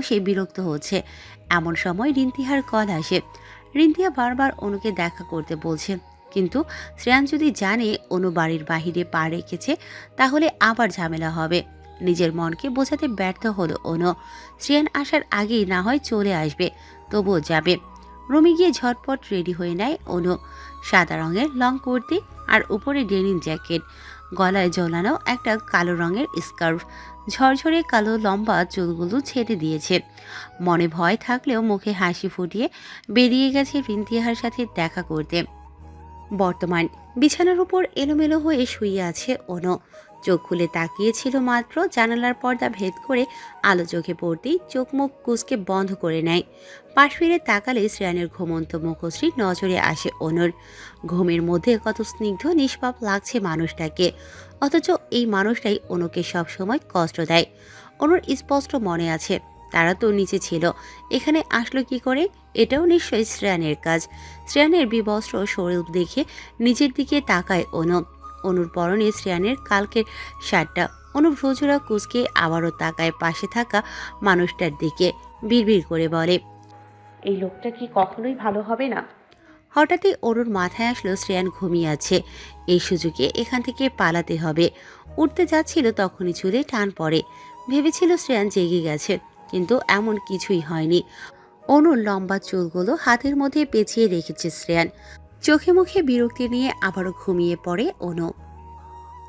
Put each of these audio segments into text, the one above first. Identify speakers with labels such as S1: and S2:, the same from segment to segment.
S1: সে বিরক্ত হচ্ছে। এমন সময় রিন্তিহার কল আসে। রিন্তিয়া বারবার অনুকে দেখা করতে বলছে, কিন্তু শ্রেয়ান যদি জানে অনু বাড়ির বাহিরে পা রেখেছে তাহলে আবার ঝামেলা হবে। নিজের মনকে বোঝাতে ব্যর্থ হলো অনু। শ্রেয়ান আসার আগেই না হয় চলে আসবে, তবুও যাবে। রুমে গিয়ে ঝটপট রেডি হয়ে নেয় অনু। সাদা রঙের লং কুর্তি আর উপরে ডেনিম জ্যাকেট, গলায় ঝোলানো একটা কালো রঙের স্কার্ফ, ঝরঝরে কালো লম্বা চুলগুলো ছেড়ে দিয়েছে। মনে ভয় থাকলেও মুখে হাসি ফুটিয়ে বেরিয়ে গেছে রিন্তিয়ার সাথে দেখা করতে। বর্তমান বিছানার উপর এলোমেলো হয়ে শুয়ে আছে অনু। চোখ খুলে তাকিয়েছিল মাত্র, জানালার পর্দা ভেদ করে আলো চোখে পড়তেই চোখ মুখ কুঁচকে বন্ধ করে নেয়। পাশ ফিরে তাকালে শ্রেয়ানের ঘুমন্ত মুখশ্রী নজরে আসে অনুর। ঘুমের মধ্যে কত স্নিগ্ধ নিষ্পাপ লাগছে মানুষটাকে, অথচ এই মানুষটাই অনুকে সবসময় কষ্ট দেয়। অনুর স্পষ্ট মনে আছে, তারা তো নিচে ছিল, এখানে আসলো কি করে? এটাও নিশ্চয়ই শ্রেয়ানের কাজ। শ্রেয়ানের বিবস্ত্র শরীর দেখে নিজের দিকে তাকায় অনু। অনুর পরনে শ্রেয়ানের কালকের শার্টটা। অনু ভ্রুজোড়া কুঁচকে আবারও তাকায় পাশে থাকা মানুষটার দিকে, বিড়বিড় করে বলে,
S2: এই লোকটা কি কখনোই ভালো হবে না?
S1: হঠাৎই অনুর মাথায় আসলো শ্রেয়ান ঘুমিয়ে আছে, এই সুযোগে এখান থেকে পালাতে হবে। উঠতে যাচ্ছিল তখনই চুলে টান পড়ে। ভেবেছিল শ্রেয়ান জেগে গেছে, কিন্তু এমন কিছুই হয়নি। অনুর লম্বা চুলগুলো হাতের মধ্যে পেঁচিয়ে রেখেছে শ্রেয়ান। চোখে মুখে বিরক্তি নিয়ে আবারও ঘুমিয়ে পড়ে অনু।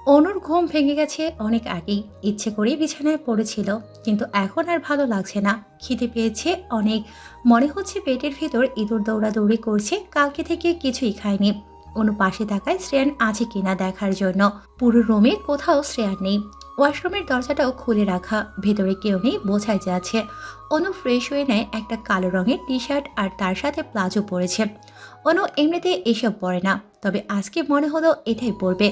S3: অনুর ঘুম ভেঙে গেছে অনেক আগেই। ইচ্ছে করেই বিছানায় পড়েছিল, কিন্তু এখন আর ভালো লাগছে না। খিদে পেয়েছে অনেক। মনে হচ্ছে পেটের ভেতর ইঁদুর দৌড়াদৌড়ি করছে, কালকে থেকে কিছুই খায়নি। অনু পাশে তাকায় শ্রেয়ান আছে কিনা দেখার জন্য। পুরো রুমে কোথাও শ্রেয়ান নেই। ওয়াশরুমের দরজাটাও খুলে রাখা, ভেতরে কেউ নেই বোঝাই যাচ্ছে। অনু ফ্রেশ হয়ে নেয়, একটা কালো রঙের টি শার্ট আর তার সাথে প্লাজো পরেছে। অনু এমনিতে এসব পরে না, তবে আজকে মনে হলো এটাই পরবে।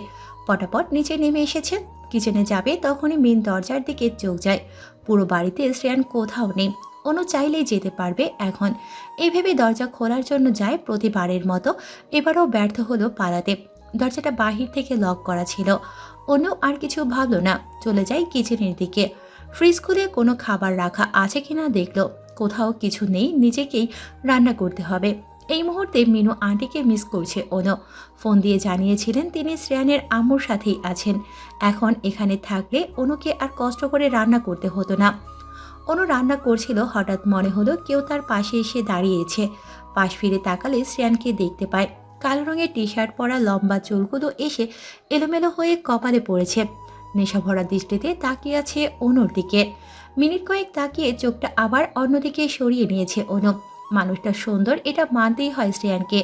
S3: পটাপট নিচে নেমে এসেছে, কিচেনে যাবে তখনই মেন দরজার দিকে চোখ যায়। পুরো বাড়িতে শ্রেয়ান কোথাও নেই, অনু চাইলেই যেতে পারবে এখন। এই ভেবে দরজা খোলার জন্য যায় প্রতিবারের মতো। এবারও ব্যর্থ হলো পালাতে। দরজাটা বাহির থেকে লক করা ছিল। অনু আর কিছু ভাবলো না, চলে যায় কিচেনের দিকে। ফ্রিজ খুলে কোনো খাবার রাখা আছে কিনা দেখলো, কোথাও কিছু নেই, নিজেকেই রান্না করতে হবে। এই মুহূর্তে মিনু আন্টিকে মিস করছে অনু। ফোন দিয়ে জানিয়েছিলেন তিনি শ্রেয়ানের আম্মুর সাথেই আছেন। এখন এখানে থাকলে অনুকে আর কষ্ট করে রান্না করতে হতো না। অনু রান্না করছিল, হঠাৎ মনে হলো কেউ তার পাশে এসে দাঁড়িয়েছে। পাশ ফিরে তাকালে শ্রেয়ানকে দেখতে পায়। কালো রঙের টি শার্ট পরা, লম্বা চুলগুলো এসে এলোমেলো হয়ে কপালে পড়েছে। নেশাভরা দৃষ্টিতে তাকিয়ে আছে অনুর দিকে। মিনিট কয়েক তাকিয়ে চোখটা আবার অন্যদিকে সরিয়ে নিয়েছে অনু। মানুষটা সুন্দর, এটা মানতেই হয় শ্রেয়ানকে।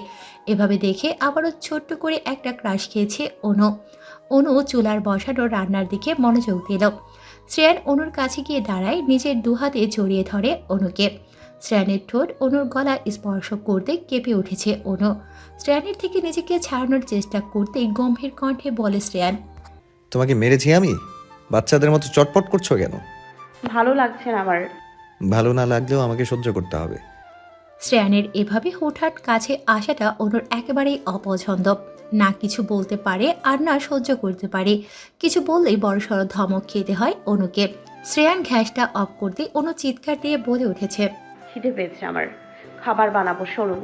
S3: এভাবে দেখে আবারও ছোট্ট করে একটা ক্রাশ খেয়েছে অনু। অনু চুলার বসানো রান্নার দিকে মনোযোগ দিল। শ্রেয়ান অনুর কাছে গিয়ে দাঁড়ায়, নিজের দুহাতে জড়িয়ে ধরে অনুকে। শ্রেয়ানের ঠোঁট অনুর গলা স্পর্শ করতে কেঁপে উঠেছে অনু। শ্রেয়ানের থেকে নিজেকে ছাড়ানোর চেষ্টা করতেই গম্ভীর কণ্ঠে বলে শ্রেয়ান,
S4: তোমাকে মেরেছি আমি? বাচ্চাদের মতো চটপট করছো কেন?
S2: ভালো লাগছে না আমার।
S4: ভালো না লাগলেও আমাকে সহ্য করতে হবে।
S3: শ্রেয়ানের এভাবে হুটহাট কাছে আসাটা অনুর একেবারেই অপছন্দ। না কিছু বলতে পারে আর না সহ্য করতে পারে। কিছু বললেই বড়সড় ধমক খেতে হয় অনুকে। শ্রেয়ান গ্যাসটা অফ করতে অনু চিৎকার দিয়ে বলে উঠেছে,
S2: খিদে পেয়েছে আমার, খাবার বানাবো, সরুন।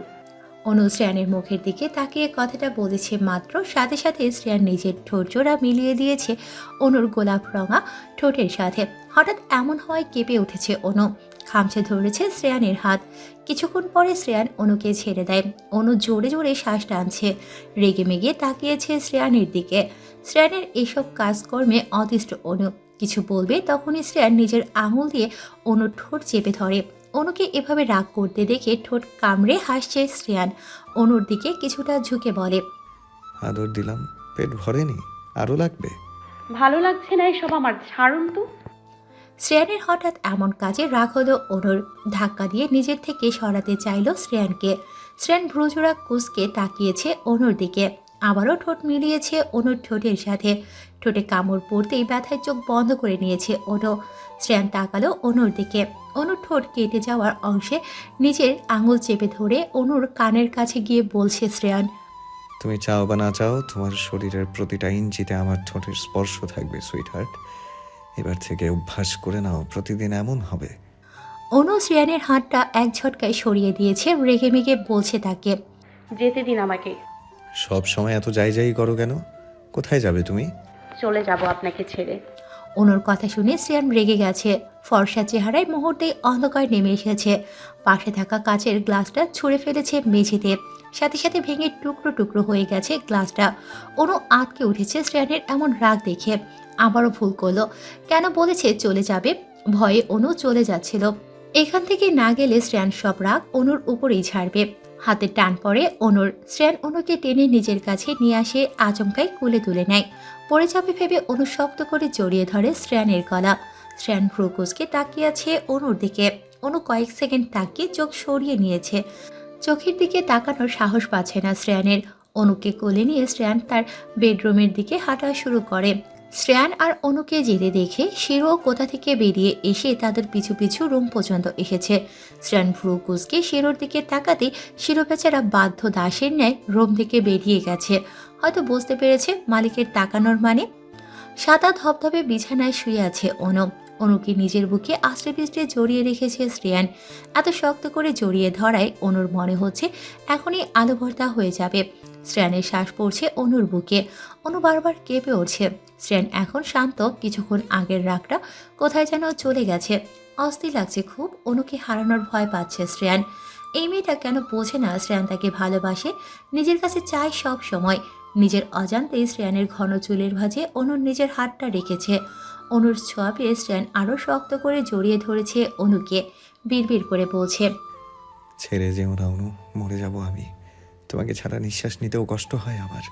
S3: অনু শ্রেয়ানের মুখের দিকে তাকিয়ে কথাটা বলেছে মাত্র, সাথে সাথে শ্রেয়ান নিজের ঠোঁট জোড়া মিলিয়ে দিয়েছে অনুর গোলাপ রঙা ঠোঁটের সাথে। হঠাৎ এমন হওয়ায় কেঁপে উঠেছে অনু। খামচে ধরেছে শ্রেয়ানের হাত। কিছুক্ষণ পরে শ্রেয়ান অনুকে ছেড়ে দেয়। অনু জোরে জোরে শ্বাস টানছে, রেগে মেগে তাকিয়েছে শ্রেয়ানের দিকে। শ্রেয়ানের এসব কাজকর্মে অতিষ্ঠ অনু। কিছু বলবে তখনই শ্রেয়ান নিজের আঙুল দিয়ে অনুর ঠোঁট চেপে ধরে। অনুকে এভাবে রাগ করতে দেখে ঠোঁট কামড়ে হাসছে শ্রেয়ান। অনুর দিকে কিছুটা ঝুঁকে বলে,
S4: আদর দিলাম, পেট ভরেনি, আরও লাগবে?
S2: ভালো লাগছে না এসব আমার, ছাড়ুন তো।
S3: শ্রেয়ানের হঠাৎ এমন কাজে রাগ হলো অনুর। ধাক্কা দিয়ে নিজের থেকে সরাতে চাইল শ্রেয়ানকে। শ্রেয়ান ভ্রুজোড়া কুঁচকে তাকিয়েছে অনুর দিকে, আবারও ঠোঁট মিলিয়েছে অনুর ঠোঁটের সাথে। ঠোঁটে কামড় পড়তেই ব্যথায় চোখ বন্ধ করে নিয়েছে অনু। শ্রেয়ান তাকালো অনুর দিকে। অনুর ঠোঁট কেটে যাওয়ার অংশে নিজের আঙুল চেপে ধরে অনুর কানের কাছে গিয়ে বলছে শ্রেয়ান,
S4: তুমি চাও বা না চাও, তোমার শরীরের প্রতিটা ইঞ্চিতে আমার ঠোঁটের স্পর্শ থাকবে সুইট হার্ট। এবার থেকে অভ্যাস করে নাও, প্রতিদিন এমন হবে।
S3: অনু শ্রেয়ানের হাতটা এক ঝটকায় সরিয়ে দিয়েছে, রেগে মেগে বলছে তাকে।
S2: যেতে দিন আমাকে।
S4: সব সময় এত যাই যাই করো কেন? কোথায় যাবে তুমি?
S2: চলে যাব আপনাকে ছেড়ে।
S3: অনুর কথা শুনে শ্রেয়ান রেগে গেছে। ফর্সা চেহারায় মুহূর্তেই অন্ধকার নেমে এসেছে। পাশে থাকা কাচের গ্লাসটা ছুঁড়ে ফেলেছে মেঝেতে, সাথে সাথে ভেঙে টুকরো টুকরো হয়ে গেছে গ্লাসটা। অনু আটকে উঠেছে শ্রেয়ানের এমন রাগ দেখে। আবারও ভুল করলো। কেন বলেছে চলে যাবে? ভয়ে অনু চলে যাচ্ছিল। এখান থেকে না গেলে শ্রেয়ান সব রাগ অনুর উপরেই ঝাড়বে। হাতে টান পড়ে অনুর। শ্রেয়ান অনুকে টেনে নিজের কাছে নিয়ে আসে, আচমকাই কুলে তুলে নেয়। পড়ে যাবে ভেবে অনু শক্ত করে জড়িয়ে ধরে শ্রেয়ানের গলা। শ্রেয়ান ভ্রুকুচকে তাকিয়ে আছে অনুর দিকে। অনু কয়েক সেকেন্ড তাকিয়ে চোখ সরিয়ে নিয়েছে। চোখের দিকে তাকানোর সাহস পাচ্ছে না শ্রেয়ানের। অনুকে কোলে নিয়ে শ্রেয়ান তার বেডরুমের দিকে হাঁটা শুরু করে। শ্রেয়ান আর অনুকে যেতে দেখে শিরো কোথা থেকে বেরিয়ে এসে তাদের পিছু পিছু রুম পর্যন্ত এসেছে। শ্রেয়ান ভ্রুকুচকে শিরোর দিকে তাকাতে শিরো বেচারা বাধ্য দাসের ন্যায় রুম থেকে বেরিয়ে গেছে। হয়তো বুঝতে পেরেছে মালিকের তাকানোর মানে। সাদা ধবধবে বিছানায় শুয়ে আছে অনু। অনুকে নিজের বুকে আশ্রে পিছড়ে জড়িয়ে রেখেছে শ্রেয়ান। এত শক্ত করে জড়িয়ে ধরায় অনুর মনে হচ্ছে এখনই আলো ভর্তা হয়ে যাবে। শ্রেয়ানের শ্বাস পড়ছে অনুর বুকে। অনু বারবার কেঁপে উঠছে। শ্রেয়ান এখন শান্ত, কিছুক্ষণ আগের রাগটা কোথায় যেন চলে গেছে। অস্থির লাগছে খুব। অনুকে হারানোর ভয় পাচ্ছে শ্রেয়ান। এই মেয়েটা কেন বোঝে না শ্রেয়ান তাকে ভালোবাসে, নিজের কাছে চায় সব সময়। নিজের অজান্তেই শ্রেয়ানের ঘন চুলের ভাঁজে অনুর নিজের হাতটা রেখেছে। অনুর ছোঁয়া পেয়ে শ্রেয়ান আরও শক্ত করে জড়িয়ে ধরেছে অনুকে। বিড়বিড় করে বলছে,
S4: ছেড়ে যেও না অনু, মরে যাব আমি। তোমাকে ছাড়া নিঃশ্বাস নিতেও কষ্ট হয় আমার।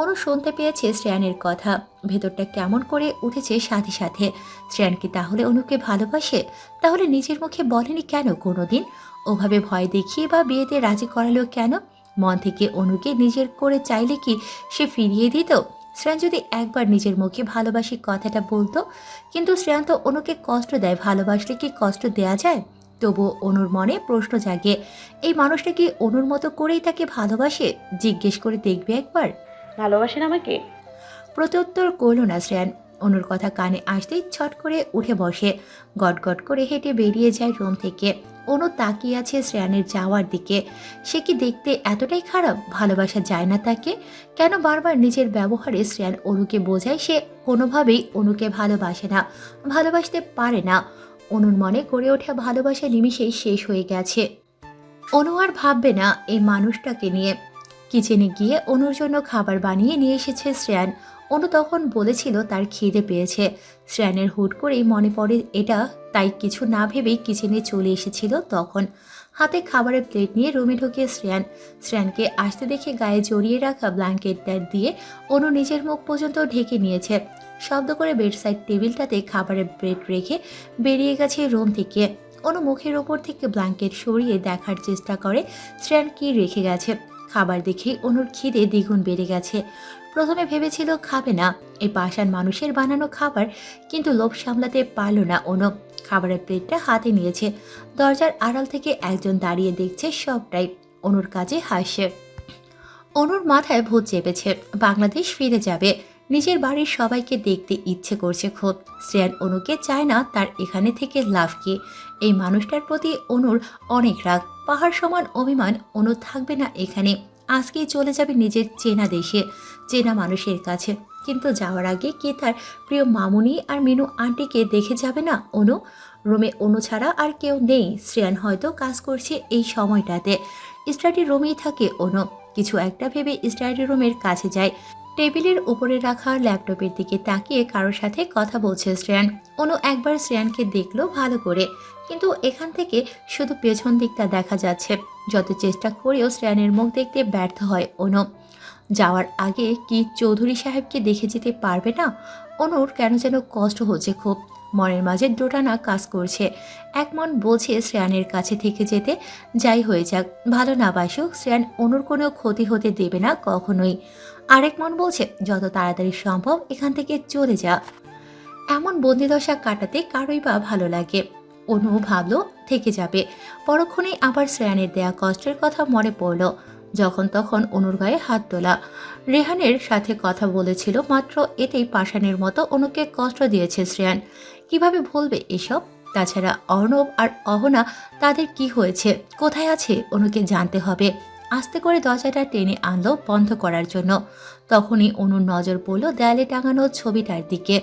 S3: অনু শুনতে পেয়েছে শ্রেয়ানের কথা। ভেতরটা কেমন করে উঠেছে সাথে সাথে। শ্রেয়ান কি তাহলে অনুকে ভালোবাসে? তাহলে নিজের মুখে বলেনি কেন কোনোদিন? ওভাবে ভয় দেখিয়ে বা বিয়েতে রাজি করালো কেন? মন থেকে অনুকে নিজের করে চাইলে কি সে ফিরিয়ে দিত? শ্রেয়ান যদি একবার নিজের মুখে ভালোবাসি কথাটা বলতো। কিন্তু শ্রেয়ান তো অনুকে কষ্ট দেয়। ভালোবাসলে কি কষ্ট দেয়া যায়? তবুও অনুর মনে প্রশ্ন জাগে, এই মানুষটা কি অনুর মতো করেই তাকে ভালোবাসে? জিজ্ঞেস করে দেখবে একবার।
S2: ভালোবাসেন আমাকে?
S3: প্রত্যুত্তর করল না শ্রেয়ান। অনুর কথা কানে আসতেই ছট করে উঠে বসে। গটগট করে হেঁটে বেরিয়ে যায় রুম থেকে। অনু তাকিয়ে আছে শ্রেয়ানের যাওয়ার দিকে। সে কি দেখতে এতটাই খারাপ? ভালোবাসা যায় না তাকে? কেন বারবার নিজের ব্যবহারে শ্রেয়ান অনুকে বোঝায় সে কোনোভাবেই অনুকে ভালোবাসে না, ভালোবাসতে পারে না। অনুর মনে গড়ে ওঠা ভালোবাসা নিমিষেই শেষ হয়ে গেছে। অনু আর ভাববে না এই মানুষটাকে নিয়ে। কিচেনে গিয়ে অনুর জন্য খাবার বানিয়ে নিয়ে এসেছে শ্রেয়ান। অনু তখন বলেছিল তার খিদে পেয়েছে। শ্রেয়ানের হুট করেই মনে পড়ে এটা, তাই কিছু না ভেবেই কিচেনে চলে এসেছিল তখন। হাতে খাবারের প্লেট নিয়ে রুমে ঢুকে শ্রেয়ান। শ্রেয়ানকে আসতে দেখে গায়ে জড়িয়ে রাখা ব্ল্যাঙ্কেটটা দিয়ে অনু নিজের মুখ পর্যন্ত ঢেকে নিয়েছে। শব্দ করে বেডসাইড টেবিলটাতে খাবারের প্লেট রেখে বেরিয়ে গেছে রুম থেকে। অনু মুখের ওপর থেকে ব্ল্যাঙ্কেট সরিয়ে দেখার চেষ্টা করে শ্রেয়ান কি রেখে গেছে। খাবার দেখেই অনুর খিদে দ্বিগুণ বেড়ে গেছে। প্রথমে ভেবেছিল খাবে না, এই পাষাণ মানুষের বানানো খাবার, কিন্তু লোভ সামলাতে পারল না অনু। খাবারের প্লেটটা হাতে নিয়েছে। দরজার আড়াল থেকে একজন দাঁড়িয়ে দেখছে সবটাই। অনুর কাজে হাসছে। অনুর মাথায় ভূত চেপেছে। বাংলাদেশ ফিরে যাবে। নিজের বাড়ির সবাইকে দেখতে ইচ্ছে করছে খুব। শ্রেয়ান অনুকে চায় না, তার এখানে থেকে লাভ কি? এই মানুষটার প্রতি অনুর অনেক রাগ, পাহাড় সমান অভিমান। অনু থাকবে না এখানে। আজকেই চলে যাবে নিজের চেনা দেশে, চেনা মানুষের কাছে। কিন্তু যাওয়ার আগে কি তার প্রিয় মামুনি আর মিনু আন্টিকে দেখে যাবে না অনু? রুমে অনু ছাড়া আর কেউ নেই। শ্রেয়ান হয়তো কাজ করছে এই সময়টাতে। স্টাডি রুমেই থাকে অনু। কিছু একটা ভেবে স্টাডি রুমের কাছে যায়। টেবিলের উপরে রাখা ল্যাপটপের দিকে তাকিয়ে কারোর সাথে কথা বলছে শ্রেয়ান। অনু একবার শ্রেয়ানকে দেখলো ভালো করে, কিন্তু এখান থেকে শুধু পেছন দিকটা দেখা যাচ্ছে। যত চেষ্টা করেও শ্রেয়ানের মুখ দেখতে ব্যর্থ হয় অনু। যাওয়ার আগে কি চৌধুরী সাহেবকে দেখে যেতে পারবে না? অনুর কেন যেন কষ্ট হচ্ছে খুব। মনের মাঝে দোটানা কাজ করছে। এক মন বলছে শ্রেয়ানের কাছে থেকে যেতে, যাই হয়ে যাক, ভালো না বাসুক, শ্রেয়ান অনুর কোনো ক্ষতি হতে দেবে না কখনোই। আরেক মন বলছে যত তাড়াতাড়ি সম্ভব এখান থেকে চলে যা। এমন বন্দিদশা কাটাতে কারোই বা ভালো লাগে। অনু ভাবলো থেকে যাবে। পরক্ষণেই আবার শ্রেয়ানের দেয়া কষ্টের কথা মনে পড়ল। যখন তখন অনুর গায়ে হাত তোলা। রেহানের সাথে কথা বলেছিল মাত্র, এতেই পাষাণের মতো অনুকে কষ্ট দিয়েছে শ্রেয়ান। কিভাবে ভুলবে এসব? তাছাড়া অর্ণব আর অহনা তাদের কি হয়েছে, কোথায় আছে অনুকে জানতে হবে। আস্তে করে দরজাটা টেনে আনলো বন্ধ করার জন্য। তখনই অনুর নজর পড়ল দেয়ালে টাঙানো ছবিটার দিকে।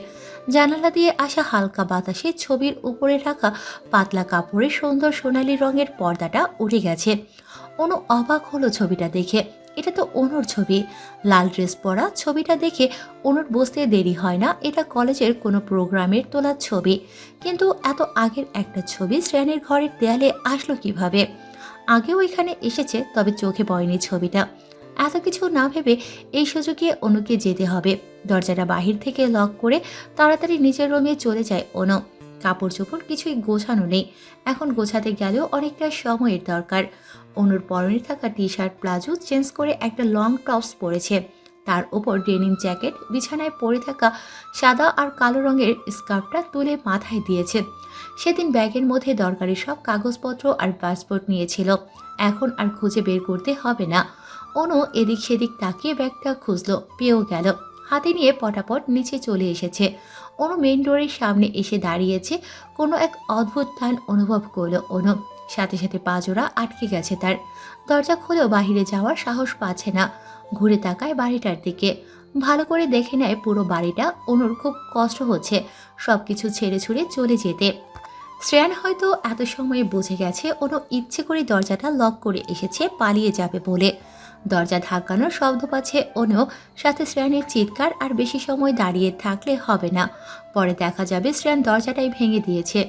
S3: জানালা দিয়ে আসা হালকা বাতাসে ছবির উপরে রাখা পাতলা কাপড়ের সুন্দর সোনালী রঙের পর্দাটা উঠে গেছে। অনু অবাক হলো ছবিটা দেখে। এটা তো অনুর ছবি। লাল ড্রেস পরা। ছবিটা দেখে অনুর বুঝতে দেরি হয় না এটা কলেজের কোনো প্রোগ্রামের তোলা ছবি। কিন্তু এত আগের একটা ছবি শ্রেয়ানের ঘরের দেয়ালে আসলো কিভাবে? আগেও এখানে এসেছে, তবে চোখে পড়েনি ছবিটা। এত কিছু না ভেবে এই সুযোগে অনুকে যেতে হবে। দরজাটা বাহির থেকে লক করে তাড়াতাড়ি নিচের রুমে চলে যায় অনু। কাপড় চোপড় কিছুই গোছানো নেই। এখন গোছাতে গেলেও অনেকটা সময়ের দরকার। অনুর পরনে থাকা টি শার্ট প্লাজো চেঞ্জ করে একটা লং টপস পরেছে। তার উপর ডেনিম জ্যাকেট, বিছানায় পরে থাকা সাদা আর কালো রঙের স্কার্ফটা তুলে মাথায় দিয়েছে। সেদিন ব্যাগের মধ্যে দরকারি সব কাগজপত্র আর পাসপোর্ট নিয়েছিল। এখন আর খুঁজে বের করতে হবে না। অনু এদিক সেদিক তাকিয়ে ব্যাগটা খুঁজলো, পেয়েও গেল। হাতে নিয়ে পটাপট নিচে চলে এসেছে। অনু মেইন ডোরের সামনে এসে দাঁড়িয়েছে। কোনো এক অদ্ভুত টান অনুভব করলো অনু। সাথে সাথে পাজোড়া আটকে গেছে তার। দরজা খুলেও বাহিরে যাওয়ার সাহস পাচ্ছে না। ঘুরে তাকায় বাড়িটার দিকে। ভালো করে দেখে নেয় পুরো বাড়িটা। অনুর খুব কষ্ট হচ্ছে সবকিছু ছেড়ে ছুড়ে চলে যেতে। শ্রেয়ান হয়তো এত সময়ে বুঝে গেছে অনু ইচ্ছে করে দরজাটা লক করে এসেছে পালিয়ে যাবে বলে। দরজা ধাক্কানোর শব্দ পাচ্ছে অনু, সাথে শ্রেয়ানের চিৎকার। আর বেশি সময় দাঁড়িয়ে থাকলে হবে না, পরে দেখা যাবে শ্রেয়ান দরজাটাই ভেঙে দিয়েছে।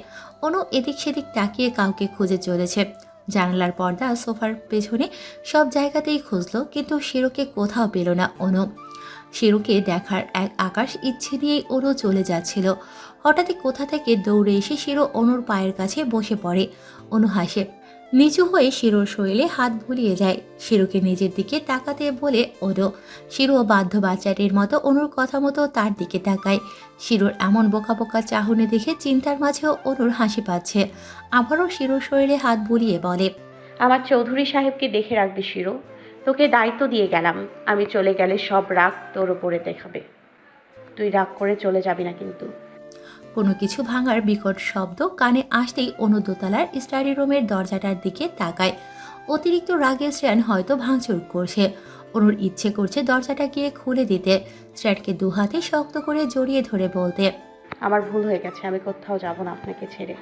S3: অনু এদিক সেদিক তাকিয়ে কাউকে খুঁজে চলেছে। জানালার পর্দা, সোফার পেছনে সব জায়গাতেই খুঁজলো, কিন্তু শিরোকে কোথাও পেল না অনু। শিরুকে দেখার এক আকাশ ইচ্ছে নিয়েই অনু চলে যাচ্ছিল। হঠাৎই কোথা থেকে দৌড়ে এসে শিরু অনুর পায়ের কাছে বসে পড়ে। অনু হাসে। নিচু হয়ে শিরুর শরীরে হাত বুলিয়ে যায়। শিরুকে নিজের দিকে তাকাতে বলে অনু। শিরুও বাধ্য বাচ্চাটির মতো অনুর কথা মতো তার দিকে তাকায়। শিরুর এমন বোকা বোকা চাহনি দেখে চিন্তার মাঝেও অনুর হাসি পাচ্ছে। আবারও শিরুর শরীরে হাত বুলিয়ে বলে,
S2: আমার চৌধুরী সাহেবকে দেখে রাখবি শিরো। তোকে দায়িত্ব দিয়ে গেলাম। আমি চলে গেলে সব রাগ তোর ওপরে দেখাবে। তুই রাগ করে চলে যাবি না কিন্তু।
S3: কোনো কিছু ভাঙার বিকট শব্দ কানে আসতেই অনু দোতলার স্টাডি রুমের দরজাটার দিকে তাকায়। অতিরিক্ত রাগে শ্রেয়ান হয়তো ভাঙচুর করছে। অনুর ইচ্ছে করছে দরজাটা গিয়ে খুলে দিতে, শ্রেয়ানকে দুহাতে শক্ত করে জড়িয়ে ধরে বলতে,
S2: আমার ভুল হয়ে গেছে, আমি কোথাও যাব না আপনাকে ছেড়ে।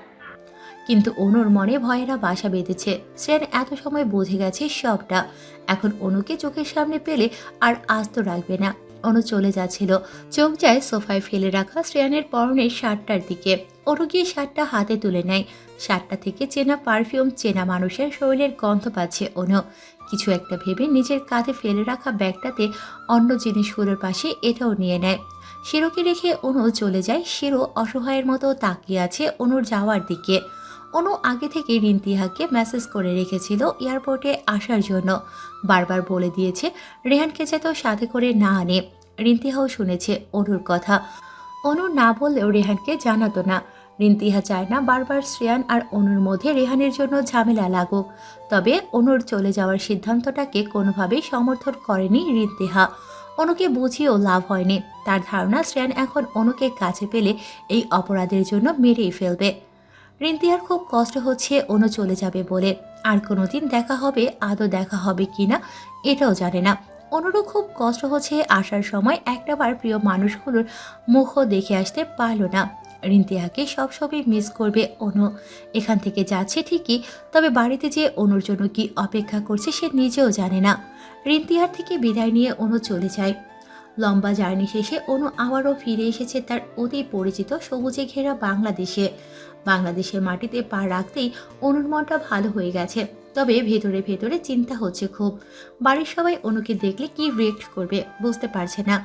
S3: কিন্তু অনুর মনে ভয়েরা বাসা বেঁধেছে। শ্রেয়ান এত সময় বুঝে গেছে সবটা। এখন অনুকে চোখের সামনে পেলে আর আস্ত রাখবে না। অনু চলে যাচ্ছিল। চোখ যায় সোফায় ফেলে রাখা শ্রেয়ানের পরনের শার্টটার দিকে। অনু গিয়ে শার্টটা হাতে তুলে নেয়। শার্টটা থেকে চেনা পারফিউম, চেনা মানুষের শরীরের গন্ধ পাচ্ছে অনু। কিছু একটা ভেবে নিজের কাঁধে ফেলে রাখা ব্যাগটাতে অন্য জিনিসগুলোর পাশে এটাও নিয়ে নেয়। শিরোকে রেখে অনু চলে যায়। শিরো অসহায়ের মতো তাকিয়ে আছে অনুর যাওয়ার দিকে। অনু আগে থেকে রিন্তিহাকে মেসেজ করে রেখেছিল এয়ারপোর্টে আসার জন্য। বারবার বলে দিয়েছে রেহানকে যেন সাথে করে না আনে। রিন্তিহাও শুনেছে অনুর কথা। অনু না বললেও রেহানকে জানাতো না। রিন্তিহা চায় না বারবার শ্রেয়ান আর অনুর মধ্যে রেহানের জন্য ঝামেলা লাগুক। তবে অনুর চলে যাওয়ার সিদ্ধান্তটাকে কোনোভাবেই সমর্থন করেনি রিন্তিহা। অনুকে বুঝিয়েও লাভ হয়নি। তার ধারণা শ্রেয়ান এখন অনুকে কাছে পেলে এই অপরাধের জন্য মেরেই ফেলবে। রিন্তিয়ার খুব কষ্ট হচ্ছে অনু চলে যাবে বলে। আর কোনোদিন দেখা হবে, আদৌ দেখা হবে কিনা এটাও জানে না। অনুরও খুব কষ্ট হচ্ছে আসার সময় একটাবার প্রিয় মানুষগুলোর মুখও দেখে আসতে পারল না। রিন্তিয়াকে সবসময় মিস করবে অনু। এখান থেকে যাচ্ছে ঠিকই, তবে বাড়িতে যে অনুর জন্য কি অপেক্ষা করছে সে নিজেও জানে না। রিন্তিয়ার থেকে বিদায় নিয়ে অনু চলে যায়। লম্বা জার্নি শেষে অনু আবারও ফিরে এসেছে তার অতি পরিচিত সবুজে ঘেরা বাংলাদেশে। বাংলাদেশের মাটিতে পা রাখতেই অনুর মনটা ভালো হয়ে গেছে। তবে ভেতরে ভেতরে চিন্তা হচ্ছে খুব। বাড়ির সবাই অনুকে দেখলে কি রিয়েক্ট করবে বুঝতে পারছে না।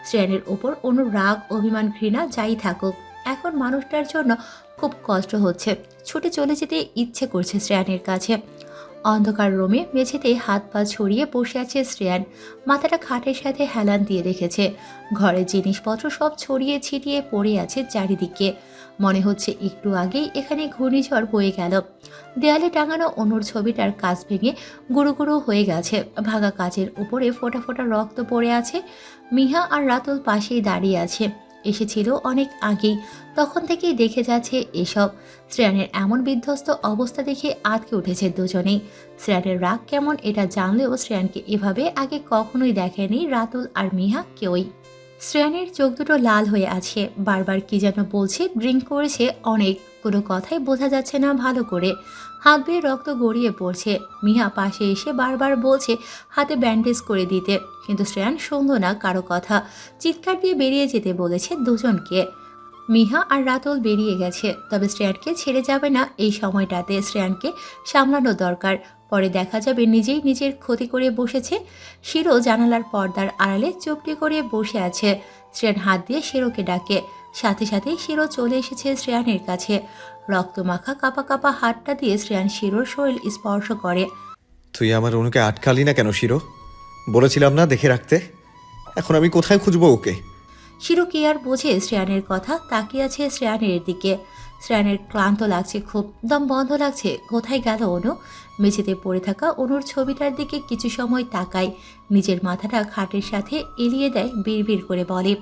S3: শ্রেয়ানের ওপর অনুর রাগ, অভিমান, ঘৃণা যাই থাকুক, এখন মানুষটার জন্য খুব কষ্ট হচ্ছে। ছুটে চলে যেতে ইচ্ছে করছে শ্রেয়ানের কাছে। অন্ধকার রুমে মেঝেতে হাত পা ছড়িয়ে বসে আছে শ্রেয়ান। মাথাটা খাটের সাথে হেলান দিয়ে রেখেছে। ঘরের জিনিসপত্র সব ছড়িয়ে ছিটিয়ে পড়ে আছে চারিদিকে। মনে হচ্ছে একটু আগেই এখানে ঘূর্ণিঝড় বয়ে গেল। দেয়ালে টাঙানো অনুর ছবিটার কাঁচ ভেঙে গুঁড়ো গুঁড়ো হয়ে গেছে। ভাঙা কাচের উপরে ফোঁটা ফোঁটা রক্ত পড়ে আছে। মিহা আর রাতুল পাশেই দাঁড়িয়ে আছে। এসেছিল অনেক আগেই, তখন থেকেই দেখে যাচ্ছে এসব। শ্রেয়ানের এমন বিধ্বস্ত অবস্থা দেখে আটকে উঠেছে দুজনেই। শ্রেয়ানের রাগ কেমন এটা জানলেও শ্রেয়ানকে এভাবে আগে কখনোই দেখেনি রাতুল আর মিহা কেউই। শ্রেয়ানের চোখ দুটো লাল হয়ে আছে, বারবার কি যেন বলছে, ড্রিঙ্ক করেছে অনেক, কোনো কথাই বোঝা যাচ্ছে না ভালো করে। হাত বেয়ে রক্ত গড়িয়ে পড়ছে। মিহা পাশে এসে বারবার বলছে হাতে ব্যান্ডেজ করে দিতে, কিন্তু শ্রেয়ান শুনল না কারো কথা। চিৎকার দিয়ে বেরিয়ে যেতে বলেছে দুজনকে। মিহা আর রাতুল বেরিয়ে গেছে, তবে শ্রেয়ানকে ছেড়ে যাবে না। এই সময়টাতে শ্রেয়ানকে সামলানো দরকার, পরে দেখা যাবে নিজেই নিজের ক্ষতি করে বসেছে। শিরো জানালার পর্দার আড়ালে চুপটি করে বসে আছে। শ্রেয়ান হাত দিয়ে শিরোকে ডাকে, সাথে সাথেই শিরো চলে এসেছে শ্রেয়ানের কাছে। রক্তমাখা কাপা কাপা হাতটা দিয়ে শ্রেয়ান শিরোর শরীর স্পর্শ করে।
S4: তুই আমার অনুকে আটকালি না কেন শিরো? বলেছিলাম না দেখে রাখতে। এখন আমি কোথায় খুঁজবো ওকে?
S3: শিরো কি আর বোঝে শ্রেয়ানের কথা, তাকিয়ে আছে শ্রেয়ানের দিকে। শ্রেয়ানের ক্লান্ত লাগছে, খুব দম বন্ধ লাগছে। কোথায় গেল অনু? মেঝেতে পড়ে থাকা অনুর ছবিটার দিকে কিছু সময় তাকায়, নিজের মাথাটা খাটের সাথে এলিয়ে দেয়, বিড়বিড় করে বলে,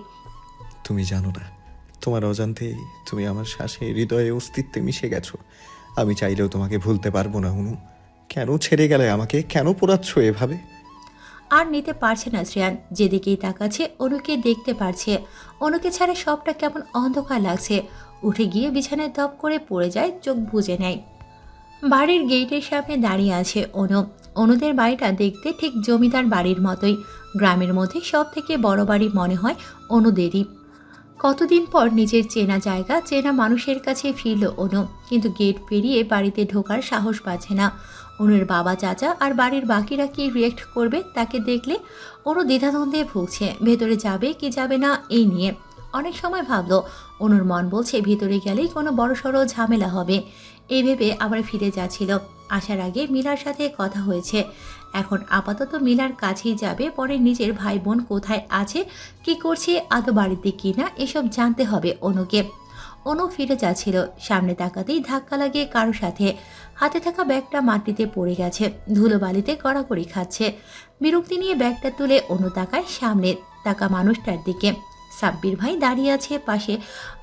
S4: তুমি জানো না, তোমার অজান্তেই তুমি আমার শ্বাসে, হৃদয়ে, অস্তিত্বে মিশে গেছো। আমি চাইলেও তোমাকে ভুলতে পারবো না অনু। কেন ছেড়ে গেলে আমাকে? কেন পোড়াচ্ছ এভাবে?
S3: আর নিতে পারছে না শ্রেয়ান। যেদিকেই তাকাচ্ছে অনুকে দেখতে পারছে। অনুকে ছাড়া সবটা কেমন অন্ধকার লাগছে। উঠে গিয়ে বিছানায় দপ করে পড়ে যায়, চোখ বুজে নেয়। বাড়ির গেটের সামনে দাঁড়িয়ে আছে অনু। অনুদের বাড়িটা দেখতে ঠিক জমিদার বাড়ির মতোই। গ্রামের মধ্যে সব থেকে বড় বাড়ি মনে হয় অনুদেরই। কতদিন পর নিজের চেনা জায়গা, চেনা মানুষের কাছে ফিরল অনু, কিন্তু গেট পেরিয়ে বাড়িতে ঢোকার সাহস পাচ্ছে না। অনুর বাবা, চাচা আর বাড়ির বাকিরা কি রিয়েক্ট করবে তাকে দেখলে? অনু দ্বিধাদ্বন্দ্বে ভুগছে, ভেতরে যাবে কি যাবে না এই নিয়ে। অনেক সময় ভাবলো, অনুর মন বলছে ভিতরে গেলেই কোনো বড়সড় ঝামেলা হবে। এই ভেবে আবার ফিরে যাচ্ছিল। আসার আগে মিলার সাথে কথা হয়েছে, এখন আপাতত মিলার কাছেই যাবে। পরে নিজের ভাই বোন কোথায় আছে, কি করছে, আদৌ বাড়িতে কিনা, এসব জানতে হবে অনুকে। অনু ফিরে যাচ্ছিল, সামনে তাকাতেই ধাক্কা লাগে কারো সাথে। হাতে থাকা ব্যাগটা মাটিতে পড়ে গেছে, ধুলোবালিতে কড়াকড়ি খাচ্ছে। বিরক্তি নিয়ে ব্যাগটা তুলে অনু তাকায় সামনে থাকা মানুষটার দিকে। সাব্বির ভাই দাঁড়িয়ে আছে পাশে,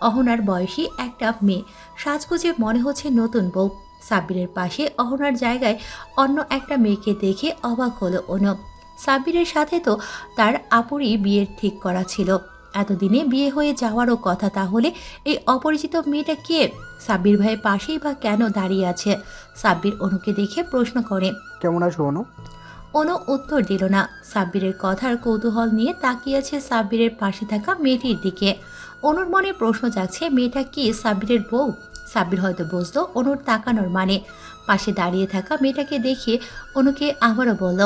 S3: অহনার বয়সী একটা মেয়ে, সাজগোজে মনে হচ্ছে নতুন বউ। সাব্বিরের পাশে অহনার জায়গায় অন্য একটা মেয়েকে দেখে অবাক হলো অনু। সাব্বিরের সাথে তো তার আপুরই বিয়ের ঠিক করা ছিল, এতদিনে বিয়ে হয়ে যাওয়ারও কথা। তাহলে এই অপরিচিত মেয়েটা কে? সাব্বির ভাইয়ের পাশেই বা কেন দাঁড়িয়ে আছে? সাব্বির অনুকে দেখে প্রশ্ন করে,
S5: কেমন আছো অনু?
S3: অনু উত্তর দিল না। সাব্বিরের কথার কৌতূহল নিয়ে তাকিয়ে আছে সাব্বিরের পাশে থাকা মেয়েটির দিকে। অনুর মনে প্রশ্ন জাগছে, মেয়েটা কি সাব্বিরের বউ? সাব্বির হয়তো বুঝলো অনুর তাকানোর মানে। পাশে দাঁড়িয়ে থাকা মেয়েটাকে দেখিয়ে অনুকে আবারও বলল,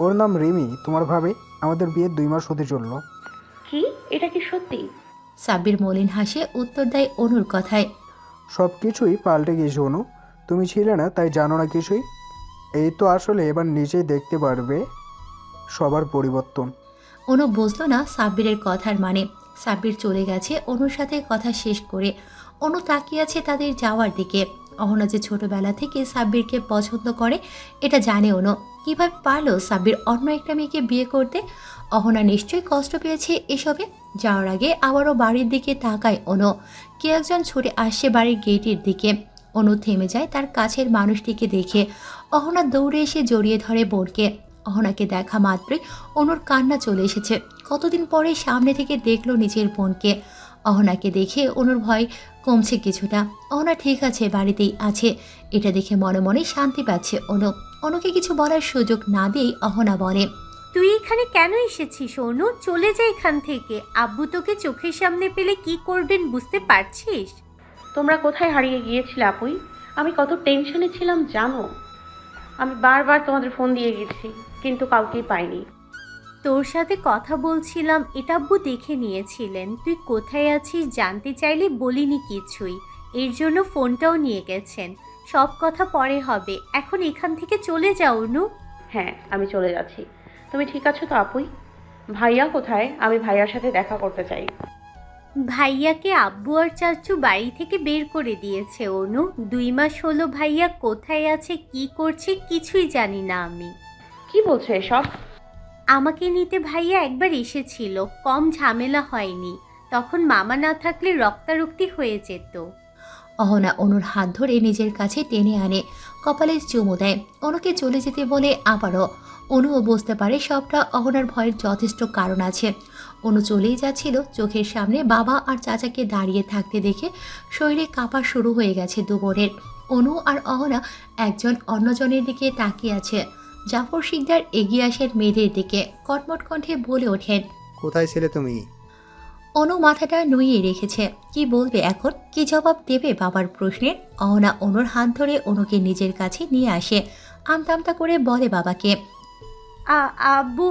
S5: ওর নাম রিমি, তোমার ভাবে। আমাদের বিয়ের 2 মাস হতে চললো।
S2: কি? এটা কি সত্যি?
S3: সাব্বির মলিন হাসে উত্তর দেয় অনুর কথায়।
S5: সব কিছুই পাল্টে গিয়েছে অনু, তুমি ছিলে না তাই জানো না কিছুই। এই তো আসলে এবার নিজেই দেখতে পারবে সবার পরিবর্তন।
S3: অনু বুঝলো না সাব্বিরের কথার মানে। সাব্বির চলে গেছে অনুর সাথে কথা শেষ করে। অনু তাকিয়ে আছে তাদের যাওয়ার দিকে। অহনা যে ছোটবেলা থেকে সাব্বিরকে পছন্দ করে এটা জানে অনু। কিভাবে পারলো সাব্বির অন্য একটা মেয়েকে বিয়ে করতে? অহনা নিশ্চয়ই কষ্ট পেয়েছে এসবে। যাওয়ার আগে আবারও বাড়ির দিকে তাকায় অনু। কে একজন ছুটে আসছে বাড়ির গেটের দিকে। অনু থেমে যায় তার কাছের মানুষটিকে দেখে। অহনা দৌড়ে এসে জড়িয়ে ধরে বোনকে। অহনাকে দেখা মাত্রই অনুর কান্না চলে এসেছে। কতদিন পরে সামনে থেকে দেখলো নিজের বোনকে। অহনাকে দেখে অনুর ভয় কমছে কিছুটা। অহনা ঠিক আছে, বাড়িতেই আছে, এটা দেখে মনে মনে শান্তি পাচ্ছে অনু। অনুকে কিছু বলার সুযোগ না দিয়েই অহনা বলে,
S6: তুই এখানে কেন এসেছিস অনু? চলে যা এখান থেকে। আব্বু তোকে চোখের সামনে পেলে কি করবেন বুঝতে পারছিস?
S2: তোমরা কোথায় হারিয়ে গিয়েছিলে আপুই? আমি কত টেনশনে ছিলাম জানো? আমি বারবার তোমাদের ফোন দিয়ে গেছি, কিন্তু কাউকেই পাইনি।
S6: তোর সাথে কথা বলছিলাম, এটা আব্বু দেখে নিয়েছিলেন। তুই কোথায় আছিস জানতে চাইলে বলিনি কিছুই, এর জন্য ফোনটাও নিয়ে গেছেন। সব কথা পরে হবে, এখন এখান থেকে চলে যাও অনু।
S2: হ্যাঁ, আমি চলে যাচ্ছি। তুমি ঠিক আছো তো আপুই? ভাইয়া কোথায়? আমি ভাইয়ার সাথে দেখা করতে চাই।
S6: ভাইয়াকে আব্বু আর চাচু বাড়ি থেকে বের করে দিয়েছে অনু। 2 মাস হলো ভাইয়া কোথায় আছে কি করছে কিছুই জানি না আমি।
S2: কি বলছো এসব?
S6: আমাকে নিতে ভাইয়া একবার এসেছিল, কম ঝামেলা হয়নি। তখন মামা না থাকলে রক্তারক্তি হয়ে যেত।
S3: অহনা অনুর হাত ধরে নিজের কাছে টেনে আনে, কপালে চুমু দেয়, অনুকে চলে যেতে বলে আবারও। অনুও বুঝতে পারে সবটা অহনার ভয়ের যথেষ্ট কারণ আছে। অনু চলেই যাচ্ছিল, চোখের সামনে বাবা আর চাচাকে দাঁড়িয়ে থাকতে দেখে শরীরে কাঁপা শুরু হয়ে গেছে দুবোনের। অনু আর অহনা একজন অন্যজনের দিকে তাকিয়ে আছে। জাফর শিকদার এগিয়ে আসেন মেয়েদের দিকে, কটমট কণ্ঠে বলে ওঠেন,
S7: কোথায় ছিলে তুমি?
S3: অনু মাথাটা নুইয়ে রেখেছে। কি বলবে এখন, কি জবাব দেবে বাবার প্রশ্নের? অহনা অনুর হাত ধরে অনুকে নিজের কাছে নিয়ে আসে, আমতা করে বলে বাবাকে,
S6: আব্বু,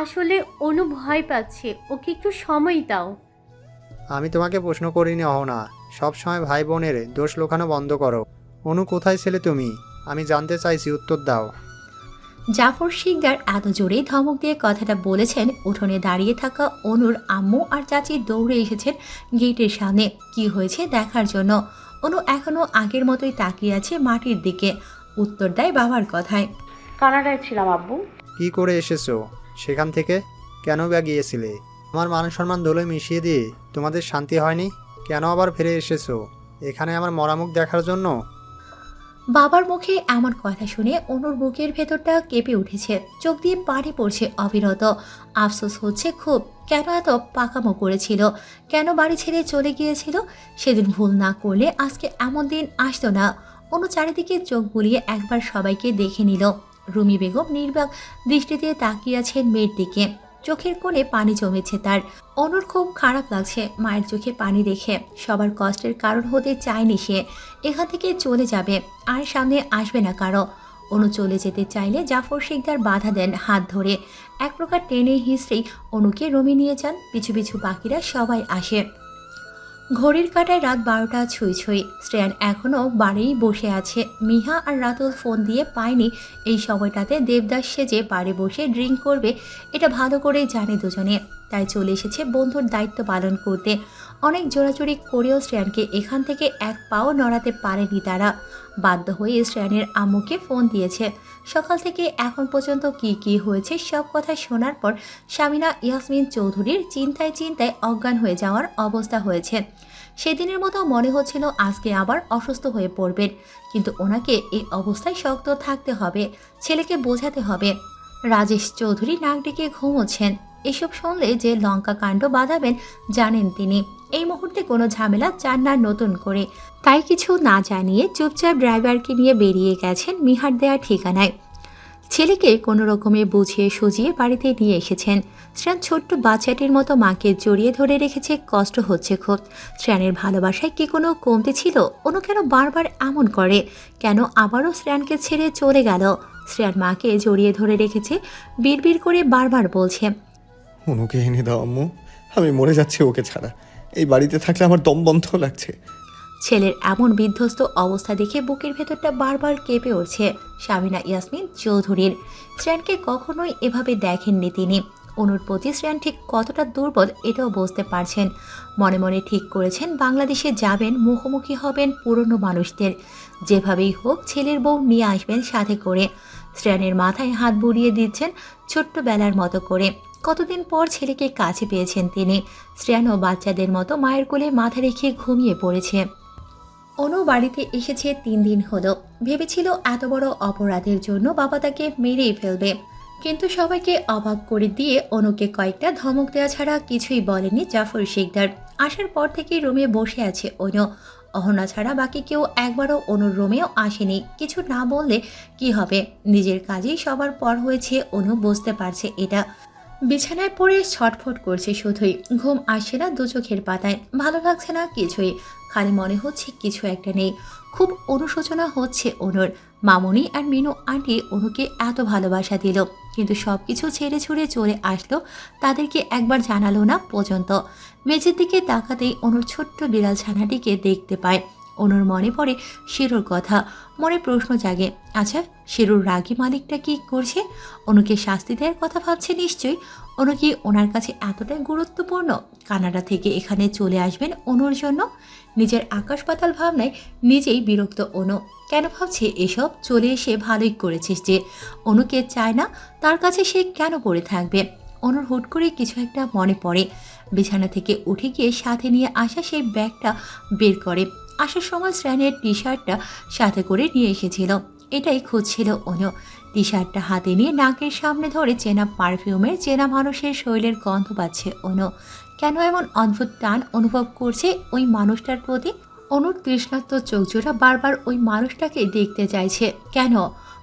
S6: আসলে অনু ভয় পাচ্ছে, ওকে একটু সময় দাও।
S7: আমি তোমাকে প্রশ্ন করিনি অহনা, সব সময় ভাই বোনের দোষ লোকানো বন্ধ করো। অনু কোথায় ছিলে তুমি? আমি জানতে চাইছি, উত্তর দাও।
S3: জাফর শিকদার এত জোরে ধমক দিয়ে কথাটা বলেছেন, উঠোনে দাঁড়িয়ে থাকা অনুর আম্মু আর চাচি দৌড়ে এসেছেন গেটের সামনে কি হয়েছে দেখার জন্য। অনু এখনো আগের মতোই তাকিয়ে আছে মাটির দিকে, উত্তর দেয় বাবার কথায়,
S2: কানাডায় ছিলাম আব্বু।
S7: কি করে এসেছো সেখান থেকে? কেন বা গিয়েছিলে? আমার মান সম্মান ধুলোয় মিশিয়ে দিয়ে তোমাদের শান্তি হয়নি? কেন আবার ফিরে এসেছো এখানে আমার মরামুখ দেখার জন্য?
S3: বাবার মুখে এমন কথা শুনে অনুর বুকের ভেতরটা কেঁপে উঠেছে, চোখ দিয়ে পানি পড়ছে অবিরত। আফসোস হচ্ছে খুব, কেন এত পাকামো করেছিল, কেন বাড়ি ছেড়ে চলে গিয়েছিল। সেদিন ভুল না করলে আজকে এমন দিন আসতো না। অনু চারিদিকে চোখ বুলিয়ে একবার সবাইকে দেখে নিল। রুমি বেগম নির্বাক দৃষ্টিতে তাকিয়ে আছেন মেয়ের দিকে, চোখের কোণে পানি জমেছে তার। অনুর খুব খারাপ লাগছে মায়ের চোখে পানি দেখে। সবার কষ্টের কারণ হতে চায়নি সে, এখান থেকে চলে যাবে আর সামনে আসবে না কারো। অনু চলে যেতে চাইলে জাফর শিকদার বাধা দেন হাত ধরে, এক প্রকার টেনে হিঁচড়েই অনুকে রুমে নিয়ে যান। পিছু পিছু বাকিরা সবাই আসে। ঘড়ির কাঁটায় রাত 12টা ছুঁই ছুঁই। শ্রেয়ান এখনও বাড়িই বসে আছে। মিহা আর রাতুল ফোন দিয়ে পায়নি এই সময়টাতে দেবদাস সেজে বাড়ি বসে ড্রিঙ্ক করবে, এটা ভালো করেই জানে দুজনে। তাই চলে এসেছে বন্ধুর দায়িত্ব পালন করতে। অনেক জোরাজোরি করেও শ্রেয়ানকে এখান থেকে এক পাও নড়াতে পারেনি তারা। বাধ্য হয়ে শ্রেয়ানের আম্মুকে ফোন দিয়েছে। সকাল থেকে এখন পর্যন্ত কি হয়েছে সব কথা শোনার পর সামিনা ইয়াসমিন চৌধুরীর চিন্তায় অজ্ঞান হয়ে যাওয়ার অবস্থা হয়েছে। সেদিনের মতো মনে হচ্ছিল আজকে আবার অসুস্থ হয়ে পড়বেন, কিন্তু ওনাকে এই অবস্থায় শক্ত থাকতে হবে, ছেলেকে বোঝাতে হবে। রাজেশ চৌধুরী নাক ডেকে ঘুমোচ্ছেন। এসব শুনলে যে লঙ্কা কাণ্ড বাঁধাবেন জানেন তিনি। এই মুহূর্তে কোনো ঝামেলা চান না নতুন করে, তাই কিছু না জানিয়ে চুপচাপ ড্রাইভারকে নিয়ে বেরিয়ে গেছেন মিহার দেয়া ঠিকানায়। ছেলেকে কোনো রকমে বুঝিয়ে সুজিয়ে বাড়িতে নিয়ে এসেছেন। শ্রেয়ান ছোট্ট বাচ্চাটির মতো মাকে জড়িয়ে ধরে রেখেছে, কষ্ট হচ্ছে খুব। শ্রেয়ানের ভালোবাসায় কি কোনো কমতি ছিল? অনু কেন বারবার এমন করে? কেন আবারও শ্রেয়ানকে ছেড়ে চলে গেল? শ্রেয়ান মাকে জড়িয়ে ধরে রেখেছে, বিড়বিড় করে বারবার বলছে,
S4: অনুকে এনে দাও আম্মু, আমি মরে যাচ্ছি ওকে ছাড়া। এই বাড়িতে থাকলে আমার দম বন্ধ লাগছে।
S3: ছেলের এমন বিধ্বস্ত অবস্থা দেখে বুকের ভেতরটা বারবার কেঁপে উঠছে সামিনা ইয়াসমিন চৌধুরীর। শ্রেয়ানকে কখনোই এভাবে দেখেননি তিনি। অনুর প্রতি শ্রেয়ান ঠিক কতটা দুর্বল এটাও বুঝতে পারছেন। মনে মনে ঠিক করেছেন বাংলাদেশে যাবেন, মুখোমুখি হবেন পুরনো মানুষদের। যেভাবেই হোক ছেলের বউ নিয়ে আসবেন সাথে করে। শ্রেয়ানের মাথায় হাত বুলিয়ে দিচ্ছেন ছোট্টবেলার মতো করে। কতদিন পর ছেলেকে কাছে পেয়েছেন তিনি। শ্রেয়ানও বাচ্চাদের মতো মায়ের কোলে মাথা রেখে ঘুমিয়ে পড়েছে। অনু বাড়িতে এসেছে 3 দিন হলো। ভেবেছিল এত বড় অপরাধের জন্য বাবা তাকে মেরেই ফেলবে, কিন্তু সবাইকে অবাক করে দিয়ে অনুকে কয়েকটা ধমক দেওয়া ছাড়া কিছুই বলেনি জাফর শিকদার। আসার পর থেকে রুমে বসে আছে অনু। অহনা ছাড়া বাকি কেউ একবারও অনুর রুমেও আসেনি। কিছু না বললে কি হবে, নিজের কাজেই সবার পর হয়েছে অনু বুঝতে পারছে এটা। বিছানায় পড়ে ছটফট করছে শুধুই, ঘুম আসছে না দু চোখের পাতায়, ভালো লাগছে না কিছুই, খালি মনে হচ্ছে কিছু একটা নেই। খুব অনুশোচনা হচ্ছে অনুর। মামুনি আর মিনু আন্টি অনুকে এত ভালোবাসা দিল, কিন্তু সব কিছু ছেড়ে ছুড়ে চলে আসলো, তাদেরকে একবার জানালো না পর্যন্ত। মেঝের দিকে তাকাতেই অনুর ছোট্ট বিড়াল ছানাটিকে দেখতে পায়। অনুর মনে পড়ে শিরুর কথা, মনে প্রশ্ন জাগে, আচ্ছা শিরুর রাগী মালিকটা কি করছে? অনুকে শাস্তি দেওয়ার কথা ভাবছে নিশ্চয়ই। অনু কি ওনার কাছে এতটাই গুরুত্বপূর্ণ? কানাডা থেকে এখানে চলে আসবেন অনুর জন্য? নিজের আকাশ পাতাল ভাবনায় নিজেই বিরক্ত অনু। কেন ভাবছে এসব? চলে এসে ভালোই করেছিস যে। অনুকে চায় না, তার কাছে সে কেন পড়ে থাকবে? অনুর হুট করে কিছু একটা মনে পড়ে। বিছানা থেকে উঠে গিয়ে সাথে নিয়ে আসা সেই ব্যাগটা বের করে। আসার সময় শ্রেয়ানের টি শার্টটা সাথে করে নিয়ে এসেছিল, এটাই খুঁজছিল অনু। টি শার্টটা হাতে নিয়ে নাকের সামনে ধরে চেনা পারফিউমের চেনা মানুষের শরীরের গন্ধ পাচ্ছে অনু। কেন এমন অদ্ভুত টান অনুভব করছে ওই মানুষটার প্রতি? অনুর তৃষ্ণার্ত চোখজোড়া বারবার ওই মানুষটাকে দেখতে চাইছে। কেন?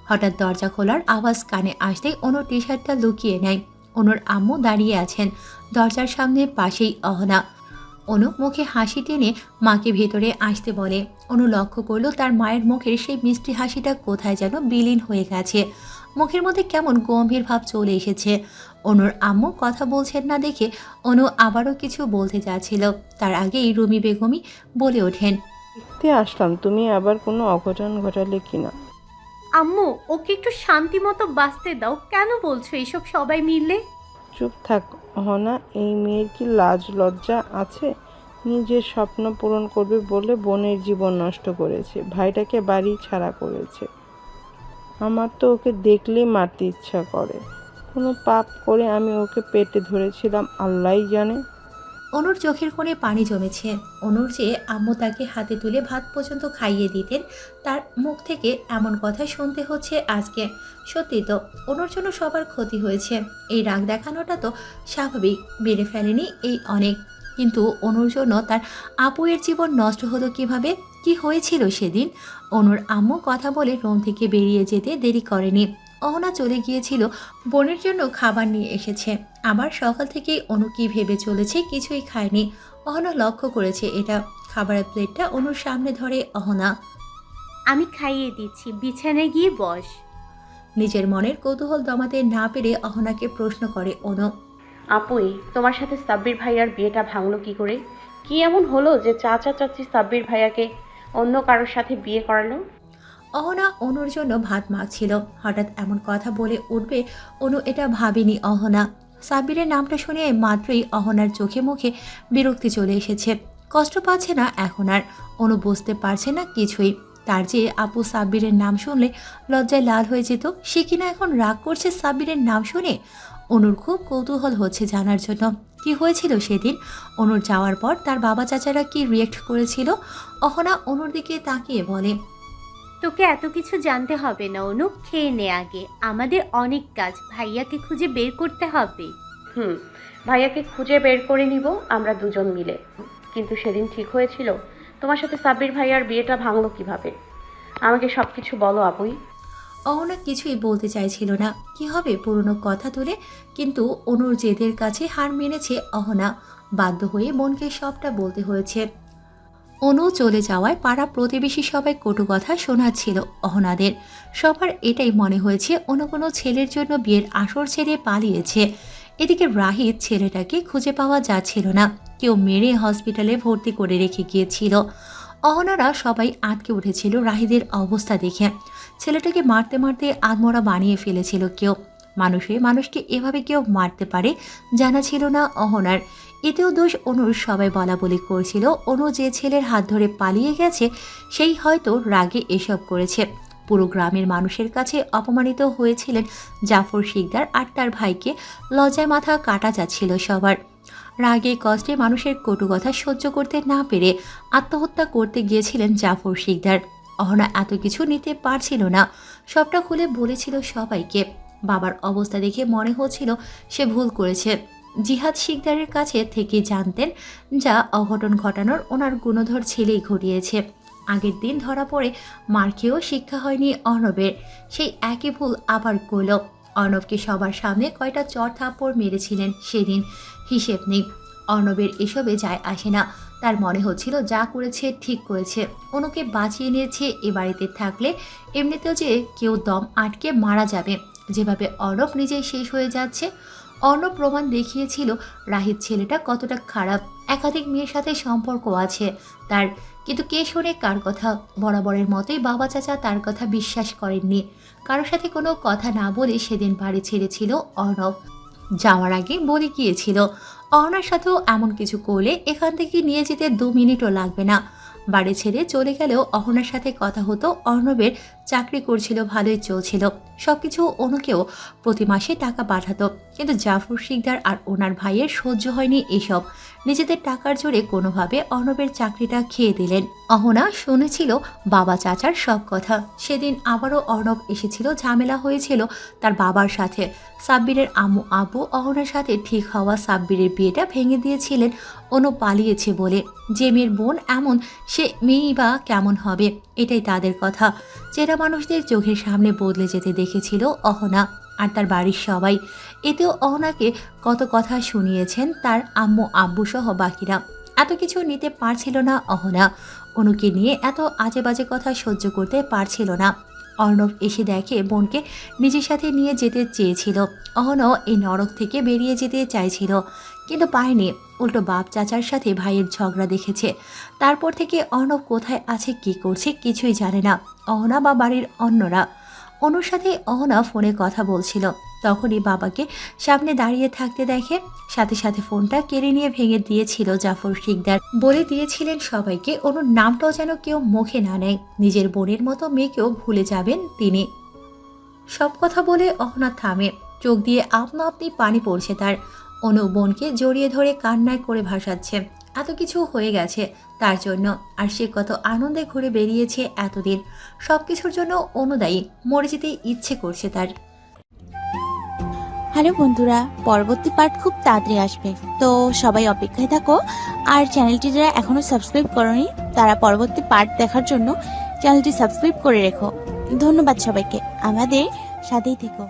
S3: হঠাৎ দরজা খোলার আওয়াজ কানে আসতেই অনু টি শার্টটা লুকিয়ে নেয়। অনুর আম্মু দাঁড়িয়ে আছেন দরজার সামনে, পাশেই অহনা। অনু মুখে হাসি টেনে মাকে ভেতরে আসতে বলে। অনু লক্ষ্য করলো তার মায়ের মুখের সেই মিষ্টি হাসিটা কোথায় যেন বিলীন হয়ে গেছে। মুখের মধ্যে কেমন গম্ভীর ভাব চলে এসেছে। অনুর আম্মু কথা বলছেন না দেখে অনু আবারও কিছু বলতে যাচ্ছিল, তার আগেই রুমি বেগমই বলে ওঠেন,
S8: দেখতে আসলাম তুমি আবার কোনো অঘটন ঘটালে কিনা।
S6: আম্মু, ওকে একটু শান্তি মতো বাঁচতে দাও। কেন বলছো এসব সবাই মিলে?
S8: চুপ থাক অহনা, এই মেয়ের কি লাজ লজ্জা আছে? নিজের স্বপ্ন পূরণ করবে বলে বোনের জীবন নষ্ট করেছে, ভাইটাকে বাড়ি ছাড়া করেছে। আমার তো ওকে দেখলেই মারতে ইচ্ছা করে। কোনো পাপ করে আমি ওকে পেটে ধরেছিলাম আল্লাহই জানে।
S3: অনুর চোখের কোণে পানি জমেছে। অনুর যে আম্মু তাকে হাতে তুলে ভাত পর্যন্ত খাইয়ে দিতেন, তার মুখ থেকে এমন কথা শুনতে হচ্ছে আজকে। সত্যি তো অনুর জন্য সবার ক্ষতি হয়েছে। এই রাগ দেখানোটা তো স্বাভাবিক, বেড়ে ফেলেনি এই অনেক। কিন্তু অনুর জন্য তার আপুয়ের জীবন নষ্ট হলো কিভাবে? কি হয়েছিল সেদিন? অনুর আম্মু কথা বলে রুম থেকে বেরিয়ে যেতে দেরি করেনি। অহনা চলে গিয়েছিল বোনের জন্য খাবার নিয়ে এসেছে। আবার সকাল থেকেই অনু কি ভেবে চলেছে কিছুই খায়নি। অহনা লক্ষ্য করেছে এটা। খাবারের প্লেটটা অনুর সামনে ধরে অহনা।
S6: আমি খাইয়ে দিচ্ছি, বিছানায় গিয়ে বস।
S3: নিজের মনের কৌতূহল দমাতে না পেরে অহনাকে প্রশ্ন করে অনু।
S2: আপুই, তোমার সাথে সাব্বির ভাইয়ার বিয়েটা ভাঙলো কি করে? কি এমন হলো যে চাচা চাচি সাব্বির ভাইয়াকে অন্য কারোর সাথে বিয়ে করালো?
S3: অহনা অনুর জন্য ভাত মাখছিল, হঠাৎ এমন কথা বলে উঠবে অনু এটা ভাবেনি অহনা। সাব্বিরের নামটা শুনে মাত্রই অহনার চোখে মুখে বিরক্তি চলে এসেছে। কষ্ট পাচ্ছে না এখন আর। অনু বুঝতে পারছে না কিছুই। তার যে আপু সাব্বিরের নাম শুনলে লজ্জায় লাল হয়ে যেত, সে কিনা এখন রাগ করছে সাব্বিরের নাম শুনে। অনুর খুব কৌতূহল হচ্ছে জানার জন্য কি হয়েছিল সেদিন। অনুর যাওয়ার পর তার বাবা চাচারা কি রিয়েক্ট করেছিল। অহনা অনুর দিকে তাকিয়ে বলে,
S6: তোকে এত কিছু জানতে হবে না অনু, খেয়ে নে আগে। আমাদের অনেক কাজ, ভাইয়াকে খুঁজে বের করতে হবে।
S2: ভাইয়াকে খুঁজে বের করে নিব আমরা দুজন মিলে। কিন্তু সেদিন ঠিক হয়েছিল? তোমার সাথে সাব্বির ভাইয়ার বিয়েটা ভাঙলো কিভাবে? আমাকে সবকিছু বলো আপুই।
S3: অহনা কিছুই বলতে চাইছিল না। কি হবে পুরনো কথা তুলে? কিন্তু অনুর জেদের কাছে হার মেনেছে অহনা। বাধ্য হয়ে মনকে সবটা বলতে হয়েছে। অনু চলে যাওয়ায় পাড়া প্রতিবেশী সবাই কটু কথা শোনাচ্ছিল অহনাদের। সবার এটাই মনে হয়েছে অন্য কোনো ছেলের জন্য বিয়ের আসর ছেড়ে পালিয়েছে। এদিকে রাহিদ ছেলেটাকে খুঁজে পাওয়া যাচ্ছিল না, কেউ মেরে হসপিটালে ভর্তি করে রেখে গিয়েছিল। অহনারা সবাই আটকে উঠেছিল রাহিদের অবস্থা দেখে। ছেলেটাকে মারতে মারতে আধমরা বানিয়ে ফেলেছিল কেউ। মানুষকে এভাবে কেউ মারতে পারে জানা ছিল না অহনার। এতেও দোষ অনুর। সবাই বলা বলি করছিল অনু যে ছেলের হাত ধরে পালিয়ে গেছে সেই হয়তো রাগে এসব করেছে। পুরো গ্রামের মানুষের কাছে অপমানিত হয়েছিলেন জাফর শিকদার আর তার ভাইকে লজ্জায় মাথা কাটা যাচ্ছিল সবার। রাগে কষ্টে মানুষের কটু কথা সহ্য করতে না পেরে আত্মহত্যা করতে গিয়েছিলেন জাফর শিকদার। অহনা এত কিছু নিতে পারছিল না, সবটা খুলে বলেছিল সবাইকে। বাবার অবস্থা দেখে মনে হচ্ছিল সে ভুল করেছে। জিহাদ শিকদারের কাছে থেকে জানতেন যা অঘটন ঘটানোর ওনার গুণধর ছেলেই ঘটিয়েছে। আগের দিন ধরা পড়ে মার খেয়েও শিক্ষা হয়নি অর্ণবের, সেই একই ভুল আবার করল। অর্ণবকে সবার সামনে কয়টা চড় থাপ্পড় মেরেছিলেন সেদিন, হিসেব নেই। অর্ণবের এসবে যায় আসে না, তার মনে হচ্ছিল যা করেছে ঠিক করেছে। অনুকে বাঁচিয়ে নিয়েছে। এ বাড়িতে থাকলে এমনিতেও যে কেউ দম আটকে মারা যাবে, যেভাবে অর্ণব নিজেই শেষ হয়ে যাচ্ছে। অর্ণব প্রমাণ দেখিয়েছিল রাহিদ ছেলেটা কতটা খারাপ। একাধিক মেয়ের সাথে সম্পর্ক আছে তার, কিন্তু কে শোনে কার কথা? বরাবরের মতোই বাবা চাচা তার কথা বিশ্বাস করেননি। কারোর সাথে কোনো কথা না বলে সেদিন বাড়ি ছেড়েছিল অর্ণব। যাওয়ার আগে বলে গিয়েছিল অহনার সাথেও এমন কিছু করলে এখান থেকে নিয়ে যেতে 2 মিনিটও লাগবে না। বাড়ি ছেড়ে চলে গেলেও অহনার সাথে কথা হতো অর্ণবের চাকরি করছিল, ভালোই চলছিল, সবকিছু অনুকেও প্রতি মাসে টাকা পাঠাতো। কিন্তু জাফর শিকদার আর ওনার ভাইয়ের সহ্য হয়নি এসব। নিজেদের টাকার জোরে কোনোভাবে অর্ণবের চাকরিটা খেয়ে দিলেন। অহনা শুনেছিল বাবা চাচার সব কথা। সেদিন আবারও অর্ণব এসেছিল, ঝামেলা হয়েছিল তার বাবার সাথে। সাব্বিরের আম্মু আব্বু অহনার সাথে ঠিক হওয়া সাব্বিরের বিয়েটা ভেঙে দিয়েছিলেন অনু পালিয়েছে বলে। যে মেয়ের বোন এমন, সে মেয়েই বা কেমন হবে, এটাই তাদের কথা। চেনা মানুষদের চোখের সামনে বদলে যেতে দেখেছিল অহনা আর তার বাড়ির সবাই। এতেও অহনাকে কত কথা শুনিয়েছেন তার আম্মু আব্বু সহ বাকিরা। এত কিছু নিতে পারছিল না অহনা। অনুকে নিয়ে এত আজে বাজে কথা সহ্য করতে পারছিল না। অর্ণব এসে দেখে বোনকে নিজের সাথে নিয়ে যেতে চেয়েছিল। অহনাও এই নরক থেকে বেরিয়ে যেতে চাইছিল, কিন্তু পায়নি। উল্টো বাপ চাচার সাথে ভাইয়ের ঝগড়া দেখেছে। তারপর থেকে অর্ণব কোথায় আছে, কি করছে কিছুই জানে না অহনা বা বাড়ির অন্যরা। অনুর সাথে অহনা ফোনে কথা বলছিল, তখনই বাবাকে সামনে দাঁড়িয়ে থাকতে দেখে। সাথে সাথে ফোনটা কেড়ে নিয়ে ভেঙে দিয়েছিল জাফর শিকদার। বলে দিয়েছিলেন সবাইকে অনুর নামটাও যেন কেউ মুখে না নেয়, নিজের বোনের মতো মেয়েকেও ভুলে যাবেন তিনি। সব কথা বলে অহনা থামে, চোখ দিয়ে আপনা আপনি পানি পড়ছে তার। অনু বোনকে জড়িয়ে ধরে কান্নায় করে ভাসাচ্ছে। এত কিছু হয়ে গেছে তার জন্য, আর সে কত আনন্দে ঘুরে বেরিয়েছে এতদিন। সব কিছুর জন্য অনুদায়ী, মরে যেতে ইচ্ছে করছে তার।
S9: হ্যালো বন্ধুরা, পরবর্তী পার্ট খুব তাড়াতাড়ি আসবে, তো সবাই অপেক্ষায় থাকো। আর চ্যানেলটি যারা এখনো সাবস্ক্রাইব করোনি তারা পরবর্তী পার্ট দেখার জন্য চ্যানেলটি সাবস্ক্রাইব করে রেখো। ধন্যবাদ সবাইকে, আমাদের সাথেই থেকো।